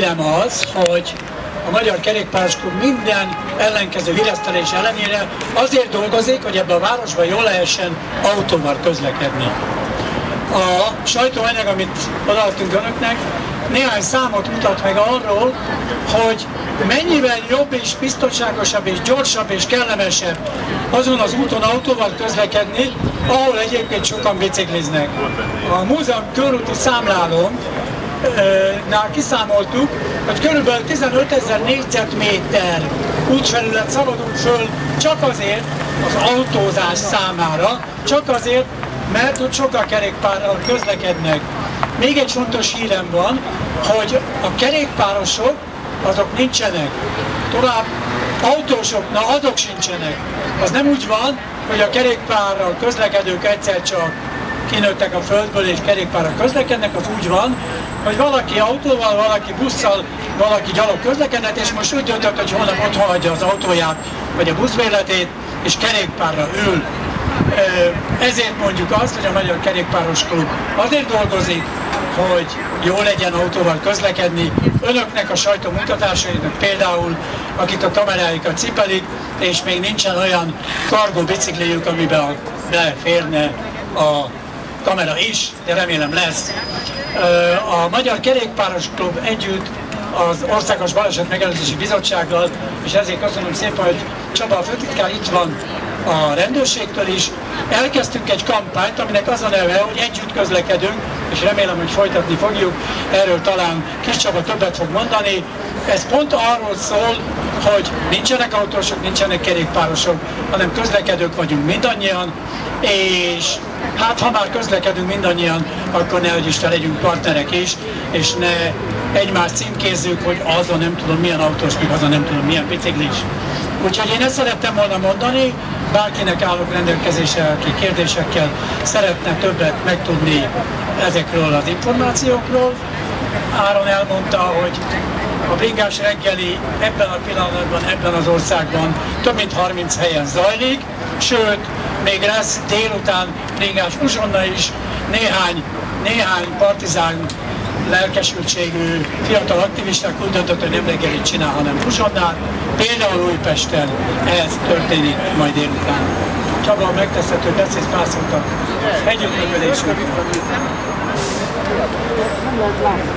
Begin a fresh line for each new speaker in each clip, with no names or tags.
hírem az, hogy a Magyar Kerékpáros Klub minden ellenkező híresztelés ellenére azért dolgozik, hogy ebben a városban jól lehessen autóval közlekedni. A sajtóanyag, amit odaadtunk önöknek, néhány számot mutat meg arról, hogy mennyivel jobb és biztonságosabb és gyorsabb és kellemesebb azon az úton autóval közlekedni, ahol egyébként sokan bicikliznek. A múzeum körúti számlálón kiszámoltuk, hogy körülbelül 15 000 négyzetméter útfelület szabadul föl csak azért az autózás számára, csak azért, mert ott sokkal kerékpárral közlekednek. Még egy fontos hírem van, hogy a kerékpárosok azok nincsenek. Tovább autósok, na azok sincsenek. Az nem úgy van, hogy a kerékpárral közlekedők egyszer csak kinőttek a földből és kerékpárral közlekednek, az úgy van, hogy valaki autóval, valaki busszal, valaki gyalog közlekedett, és most úgy döntött, hogy holnap otthon hagyja az autóját, vagy a buszbérletét, és kerékpárra ül. Ezért mondjuk azt, hogy a Magyar Kerékpáros Klub azért dolgozik, hogy jó legyen autóval közlekedni. Önöknek, a sajtó munkatársainak például, akik a kameráikat cipelik, és még nincsen olyan kargó bicikliük, amiben beleférne a kamera is, de remélem lesz. A Magyar Kerékpáros Klub együtt az Országos Baleset Megelőzési Bizottsággal, és ezért köszönöm szépen, hogy Csaba a főtitkár itt van a rendőrségtől is. Elkezdtünk egy kampányt, aminek az a neve, hogy együtt közlekedünk, és remélem, hogy folytatni fogjuk. Erről talán Kis Csaba többet fog mondani. Ez pont arról szól, hogy nincsenek autósok, nincsenek kerékpárosok, hanem közlekedők vagyunk mindannyian, és hát ha már közlekedünk mindannyian, akkor nehogy Isten legyünk partnerek is, és ne egymást címkézzük, hogy azon nem tudom milyen autós, még azon nem tudom milyen biciklis. Úgyhogy én ezt szerettem volna mondani, bárkinek állok rendelkezésre, aki kérdésekkel szeretne többet megtudni ezekről az információkról. Áron elmondta, hogy a bringás reggeli ebben a pillanatban, ebben az országban több mint 30 helyen zajlik, sőt, még lesz délután bringás uzsonna is, néhány partizán lelkesültségű fiatal aktivisták úgy döntött, hogy nem reggelit csinál, hanem uzsonnát. Például Újpesten ez történik majd délután. Csaba, megteszed, hogy beszélsz pár szót együttműködésről.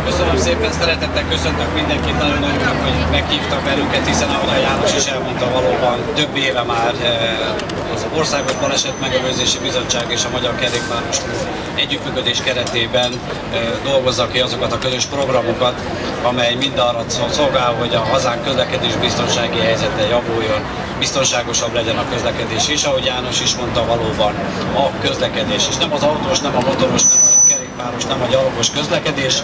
Köszönöm szépen, szeretettel köszöntök mindenkit, nagyon örülök, hogy meghívtak bennünket, hiszen ahogy a János is elmondta, valóban több éve már az Országos Baleset Megelőzési Bizottság és a Magyar Kerékpáros Klub együttműködés keretében dolgozza ki azokat a közös programokat, amely mind arra szolgál, hogy a hazánk közlekedés biztonsági helyzete javuljon, biztonságosabb legyen a közlekedés is, ahogy János is mondta, valóban a közlekedés is. Nem az autós, nem a motoros, nem a kerékpáros, nem a gyalogos közlekedés.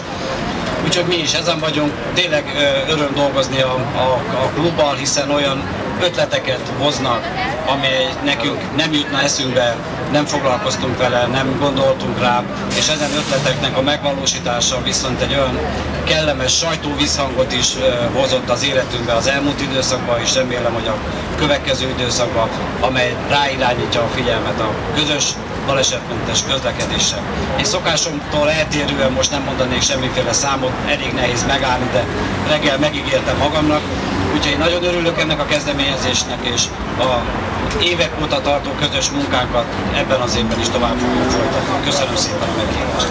Úgyhogy mi is ezen vagyunk, tényleg öröm dolgozni a klubbal, hiszen olyan ötleteket hoznak, amely nekünk nem jutna eszünkbe, nem foglalkoztunk vele, nem gondoltunk rá, és ezen ötleteknek a megvalósítása viszont egy olyan kellemes sajtóvízhangot is hozott az életünkbe az elmúlt időszakban, és remélem, hogy a következő időszakban, amely ráirányítja a figyelmet a közös balesetmentes közlekedésre. Én szokásomtól eltérően most nem mondanék semmiféle számot, elég nehéz megállni, de reggel megígértem magamnak, úgyhogy én nagyon örülök ennek a kezdeményezésnek, és a évek óta tartó közös munkánkat ebben az évben is tovább fogjuk folytatni. Köszönöm szépen a meghívást!